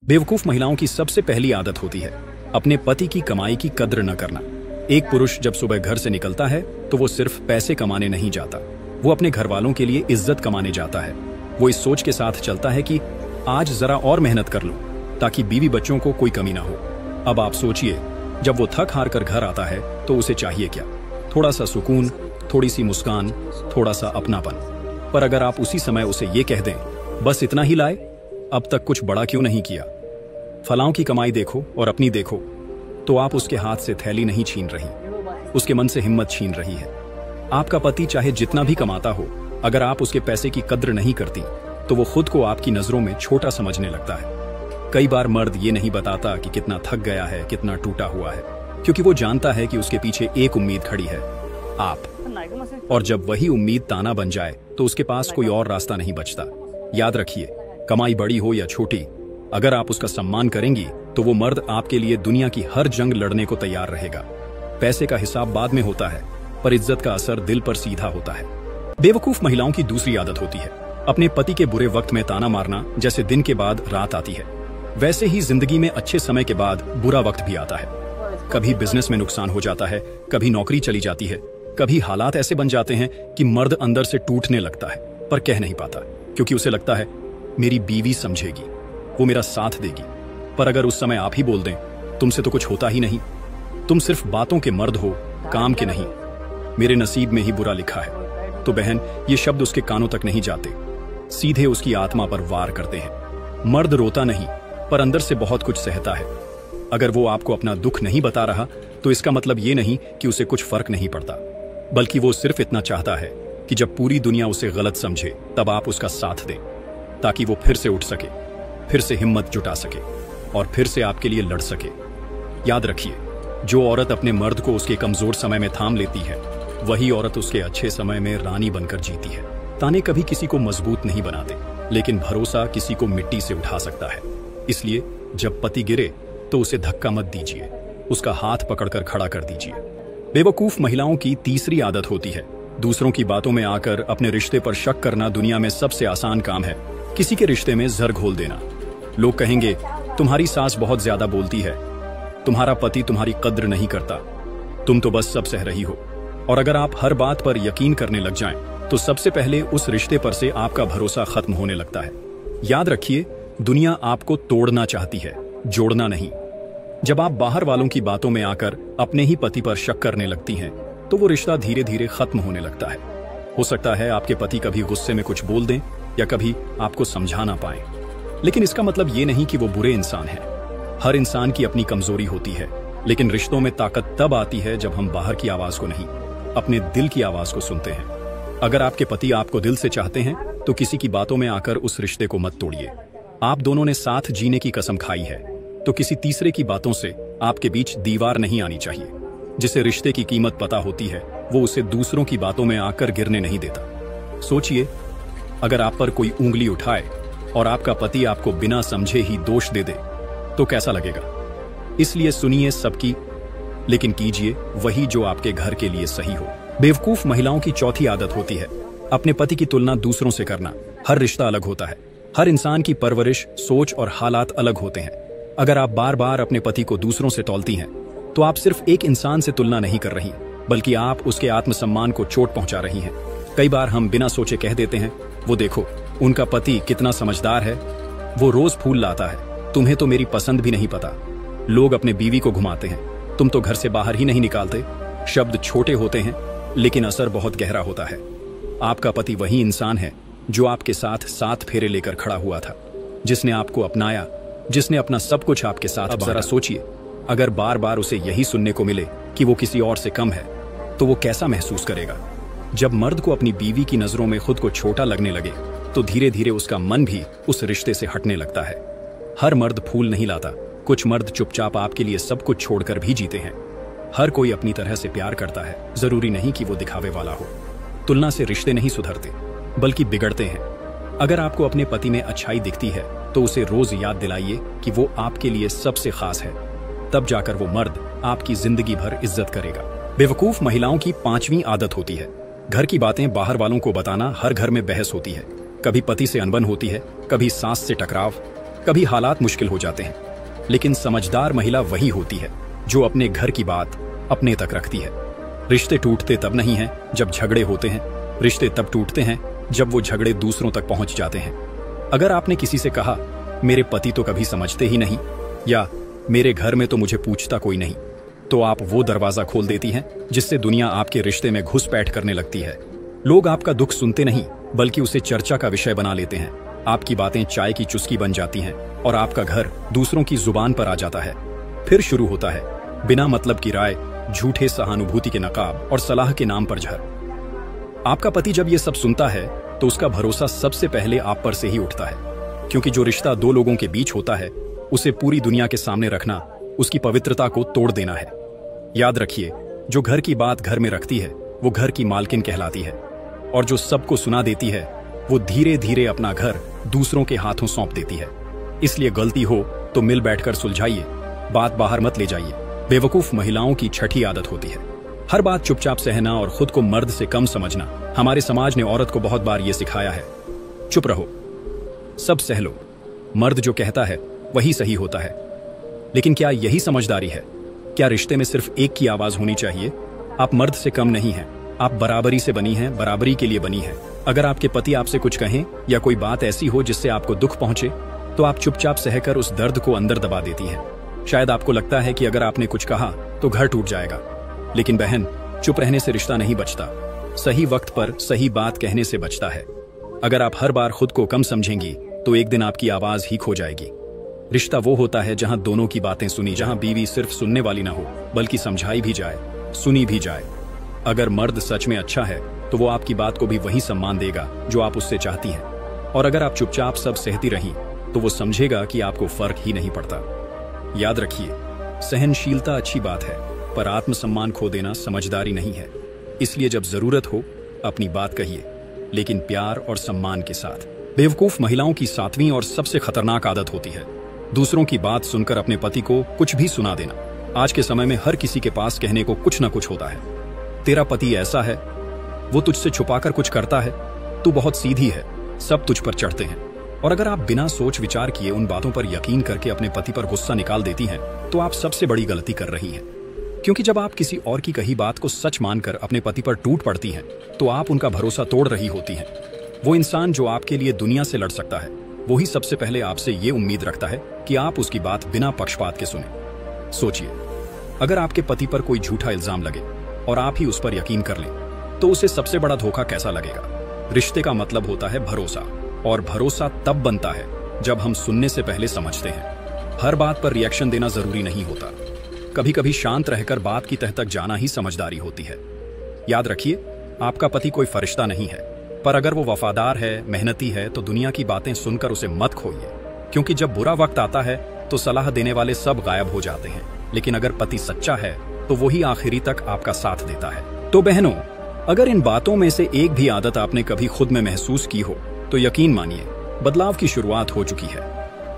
बेवकूफ महिलाओं की सबसे पहली आदत होती है अपने पति की कमाई की कद्र न करना। एक पुरुष जब सुबह घर से निकलता है तो वो सिर्फ पैसे कमाने नहीं जाता, वो अपने घर वालों के लिए इज्जत कमाने जाता है। वो इस सोच के साथ चलता है कि आज जरा और मेहनत कर लूं ताकि बीवी बच्चों को कोई कमी ना हो। अब आप सोचिए, जब वो थक हार कर घर आता है तो उसे चाहिए क्या? थोड़ा सा सुकून, थोड़ी सी मुस्कान, थोड़ा सा अपनापन। पर अगर आप उसी समय उसे ये कह दें, बस इतना ही लाए, अब तक कुछ बड़ा क्यों नहीं किया, फलाओं की कमाई देखो और अपनी देखो, तो आप उसके हाथ से थैली नहीं छीन रही, उसके मन से हिम्मत छीन रही है। आपका पति चाहे जितना भी कमाता हो, अगर आप उसके पैसे की कद्र नहीं करती तो वो खुद को आपकी नजरों में छोटा समझने लगता है। कई बार मर्द ये नहीं बताता कि कितना थक गया है, कितना टूटा हुआ है, क्योंकि वो जानता है कि उसके पीछे एक उम्मीद खड़ी है, आप। और जब वही उम्मीद ताना बन जाए तो उसके पास कोई और रास्ता नहीं बचता। याद रखिए, कमाई बड़ी हो या छोटी, अगर आप उसका सम्मान करेंगी तो वो मर्द आपके लिए दुनिया की हर जंग लड़ने को तैयार रहेगा। पैसे का हिसाब बाद में होता है, पर इज्जत का असर दिल पर सीधा होता है। बेवकूफ महिलाओं की दूसरी आदत होती है अपने पति के बुरे वक्त में ताना मारना। जैसे दिन के बाद रात आती है, वैसे ही जिंदगी में अच्छे समय के बाद बुरा वक्त भी आता है। कभी बिजनेस में नुकसान हो जाता है, कभी नौकरी चली जाती है, कभी हालात ऐसे बन जाते हैं कि मर्द अंदर से टूटने लगता है, पर कह नहीं पाता, क्योंकि उसे लगता है मेरी बीवी समझेगी, वो मेरा साथ देगी। पर अगर उस समय आप ही बोल दें, तुमसे तो कुछ होता ही नहीं, तुम सिर्फ बातों के मर्द हो, काम के नहीं, मेरे नसीब में ही बुरा लिखा है, तो बहन, ये शब्द उसके कानों तक नहीं जाते, सीधे उसकी आत्मा पर वार करते हैं। मर्द रोता नहीं, पर अंदर से बहुत कुछ सहता है। अगर वो आपको अपना दुख नहीं बता रहा तो इसका मतलब ये नहीं कि उसे कुछ फर्क नहीं पड़ता, बल्कि वो सिर्फ इतना चाहता है कि जब पूरी दुनिया उसे गलत समझे तब आप उसका साथ दें, ताकि वो फिर से उठ सके, फिर से हिम्मत जुटा सके और फिर से आपके लिए लड़ सके। याद रखिए, जो औरत अपने मर्द को उसके कमजोर समय में थाम लेती है, वही औरत उसके अच्छे समय में रानी बनकर जीती है। ताने कभी किसी को मजबूत नहीं बनाते, लेकिन भरोसा किसी को मिट्टी से उठा सकता है। इसलिए जब पति गिरे तो उसे धक्का मत दीजिए, उसका हाथ पकड़कर खड़ा कर दीजिए। बेवकूफ महिलाओं की तीसरी आदत होती है दूसरों की बातों में आकर अपने रिश्ते पर शक करना। दुनिया में सबसे आसान काम है किसी के रिश्ते में जर घोल देना। लोग कहेंगे, तुम्हारी सास बहुत ज्यादा बोलती है, तुम्हारा पति तुम्हारी कद्र नहीं करता, तुम तो बस सब सह रही हो। और अगर आप हर बात पर यकीन करने लग जाएं, तो सबसे पहले उस रिश्ते पर से आपका भरोसा खत्म होने लगता है। याद रखिए, दुनिया आपको तोड़ना चाहती है, जोड़ना नहीं। जब आप बाहर वालों की बातों में आकर अपने ही पति पर शक करने लगती हैं, तो वो रिश्ता धीरे धीरे खत्म होने लगता है। हो सकता है आपके पति कभी गुस्से में कुछ बोल दें या कभी आपको समझा ना पाए, लेकिन इसका मतलब ये नहीं कि वो बुरे इंसान हैं। हर इंसान की अपनी कमजोरी होती है, लेकिन रिश्तों में ताकत तब आती है जब हम बाहर की आवाज को नहीं, अपने दिल की आवाज को सुनते हैं। अगर आपके पति आपको दिल से चाहते हैं तो किसी की बातों में आकर उस रिश्ते को मत तोड़िए। आप दोनों ने साथ जीने की कसम खाई है, तो किसी तीसरे की बातों से आपके बीच दीवार नहीं आनी चाहिए। जिसे रिश्ते की कीमत पता होती है, वो उसे दूसरों की बातों में आकर गिरने नहीं देता। सोचिए, अगर आप पर कोई उंगली उठाए और आपका पति आपको बिना समझे ही दोष दे दे, तो कैसा लगेगा? इसलिए सुनिए सबकी, लेकिन कीजिए वही जो आपके घर के लिए सही हो। बेवकूफ महिलाओं की चौथी आदत होती है अपने पति की तुलना दूसरों से करना। हर रिश्ता अलग होता है, हर इंसान की परवरिश, सोच और हालात अलग होते हैं। अगर आप बार बार अपने पति को दूसरों से तौलती हैं, तो आप सिर्फ एक इंसान से तुलना नहीं कर रही, बल्कि आप उसके आत्मसम्मान को चोट पहुंचा रही हैं। कई बार हम बिना सोचे कह देते हैं, वो देखो उनका पति कितना समझदार है, वो रोज फूल लाता है, तुम्हें तो मेरी पसंद भी नहीं पता। लोग अपने बीवी को घुमाते हैं, तुम तो घर से बाहर ही नहीं निकालते। शब्द छोटे होते हैं, लेकिन असर बहुत गहरा होता है। आपका पति वही इंसान है जो आपके साथ 7 फेरे लेकर खड़ा हुआ था, जिसने आपको अपनाया, जिसने अपना सब कुछ आपके साथ। अब जरा सोचिए, अगर बार बार उसे यही सुनने को मिले कि वो किसी और से कम है, तो वो कैसा महसूस करेगा? जब मर्द को अपनी बीवी की नजरों में खुद को छोटा लगने लगे, तो धीरे धीरे उसका मन भी उस रिश्ते से हटने लगता है। हर मर्द फूल नहीं लाता, कुछ मर्द चुपचाप आपके लिए सब कुछ छोड़कर भी जीते हैं। हर कोई अपनी तरह से प्यार करता है, जरूरी नहीं कि वो दिखावे वाला हो। तुलना से रिश्ते नहीं सुधरते, बल्कि बिगड़ते हैं। अगर आपको अपने पति में अच्छाई दिखती है, तो उसे रोज याद दिलाइए कि वो आपके लिए सबसे खास है। तब जाकर वो मर्द आपकी जिंदगी भर इज्जत करेगा। बेवकूफ महिलाओं की 5वीं आदत होती है घर की बातें बाहर वालों को बताना। हर घर में बहस होती है, कभी पति से अनबन होती है, कभी सास से टकराव, कभी हालात मुश्किल हो जाते हैं, लेकिन समझदार महिला वही होती है जो अपने घर की बात अपने तक रखती है। रिश्ते टूटते तब नहीं हैं जब झगड़े होते हैं, रिश्ते तब टूटते हैं जब वो झगड़े दूसरों तक पहुंच जाते हैं। अगर आपने किसी से कहा मेरे पति तो कभी समझते ही नहीं, या मेरे घर में तो मुझे पूछता कोई नहीं, तो आप वो दरवाजा खोल देती हैं जिससे दुनिया आपके रिश्ते में घुसपैठ करने लगती है। लोग आपका दुख सुनते नहीं बल्कि उसे चर्चा का विषय बना लेते हैं। आपकी बातें चाय की चुस्की बन जाती हैं और आपका घर दूसरों की जुबान पर आ जाता है। फिर शुरू होता है बिना मतलब की राय, झूठे सहानुभूति के नकाब और सलाह के नाम पर झर। आपका पति जब ये सब सुनता है तो उसका भरोसा सबसे पहले आप पर से ही उठता है, क्योंकि जो रिश्ता दो लोगों के बीच होता है उसे पूरी दुनिया के सामने रखना उसकी पवित्रता को तोड़ देना है। याद रखिए, जो घर की बात घर में रखती है वो घर की मालकिन कहलाती है, और जो सबको सुना देती है वो धीरे धीरे अपना घर दूसरों के हाथों सौंप देती है। इसलिए गलती हो तो मिल बैठकर सुलझाइए, बात बाहर मत ले जाइए। बेवकूफ महिलाओं की छठी आदत होती है हर बात चुपचाप सहना और खुद को मर्द से कम समझना। हमारे समाज ने औरत को बहुत बार ये सिखाया है, चुप रहो, सब सह लो, मर्द जो कहता है वही सही होता है। लेकिन क्या यही समझदारी है? क्या रिश्ते में सिर्फ एक की आवाज होनी चाहिए? आप मर्द से कम नहीं हैं, आप बराबरी से बनी हैं, बराबरी के लिए बनी हैं। अगर आपके पति आपसे कुछ कहें या कोई बात ऐसी हो जिससे आपको दुख पहुंचे, तो आप चुपचाप सहकर उस दर्द को अंदर दबा देती हैं। शायद आपको लगता है कि अगर आपने कुछ कहा तो घर टूट जाएगा, लेकिन बहन, चुप रहने से रिश्ता नहीं बचता, सही वक्त पर सही बात कहने से बचता है। अगर आप हर बार खुद को कम समझेंगी तो एक दिन आपकी आवाज ही खो जाएगी। रिश्ता वो होता है जहां दोनों की बातें सुनी, जहां बीवी सिर्फ सुनने वाली ना हो बल्कि समझाई भी जाए, सुनी भी जाए। अगर मर्द सच में अच्छा है तो वो आपकी बात को भी वही सम्मान देगा जो आप उससे चाहती हैं, और अगर आप चुपचाप सब सहती रहीं तो वो समझेगा कि आपको फर्क ही नहीं पड़ता। याद रखिए, सहनशीलता अच्छी बात है, पर आत्मसम्मान खो देना समझदारी नहीं है। इसलिए जब जरूरत हो अपनी बात कहिए, लेकिन प्यार और सम्मान के साथ। बेवकूफ महिलाओं की 7वीं और सबसे खतरनाक आदत होती है दूसरों की बात सुनकर अपने पति को कुछ भी सुना देना। आज के समय में हर किसी के पास कहने को कुछ ना कुछ होता है। तेरा पति ऐसा है, वो तुझसे छुपाकर कुछ करता है, तू बहुत सीधी है, सब तुझ पर चढ़ते हैं। और अगर आप बिना सोच विचार किए उन बातों पर यकीन करके अपने पति पर गुस्सा निकाल देती हैं, तो आप सबसे बड़ी गलती कर रही हैं। क्योंकि जब आप किसी और की कही बात को सच मानकर अपने पति पर टूट पड़ती हैं, तो आप उनका भरोसा तोड़ रही होती हैं। वो इंसान जो आपके लिए दुनिया से लड़ सकता है, वही सबसे पहले आपसे ये उम्मीद रखता है कि आप उसकी बात बिना पक्षपात के सुने। सोचिए, अगर आपके पति पर कोई झूठा इल्जाम लगे और आप ही उस पर यकीन कर लें, तो उसे सबसे बड़ा धोखा कैसा लगेगा? रिश्ते का मतलब होता है भरोसा, और भरोसा तब बनता है जब हम सुनने से पहले समझते हैं। हर बात पर रिएक्शन देना जरूरी नहीं होता, कभी कभी शांत रहकर बात की तह तक जाना ही समझदारी होती है। याद रखिए, आपका पति कोई फरिश्ता नहीं है, पर अगर वो वफादार है, मेहनती है, तो दुनिया की बातें सुनकर उसे मत खोइए, क्योंकि जब बुरा वक्त आता है तो सलाह देने वाले सब गायब हो जाते हैं, लेकिन अगर पति सच्चा है तो वही आखिरी तक आपका साथ देता है। तो बहनों, अगर इन बातों में से एक भी आदत आपने कभी खुद में महसूस की हो, तो यकीन मानिए, बदलाव की शुरुआत हो चुकी है।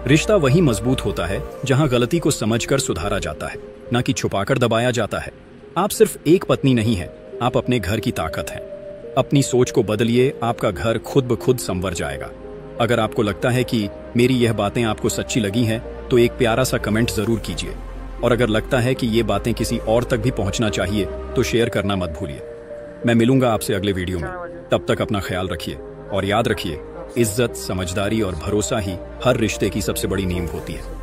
रिश्ता वही मजबूत होता है जहां गलती को समझकर सुधारा जाता है, न कि छुपाकर दबाया जाता है। आप सिर्फ एक पत्नी नहीं है, आप अपने घर की ताकत हैं। अपनी सोच को बदलिए, आपका घर खुद ब खुद संवर जाएगा। अगर आपको लगता है कि मेरी यह बातें आपको सच्ची लगी हैं, तो एक प्यारा सा कमेंट जरूर कीजिए, और अगर लगता है कि ये बातें किसी और तक भी पहुंचना चाहिए तो शेयर करना मत भूलिए। मैं मिलूंगा आपसे अगले वीडियो में, तब तक अपना ख्याल रखिए, और याद रखिए, इज्जत, समझदारी और भरोसा ही हर रिश्ते की सबसे बड़ी नींव होती है।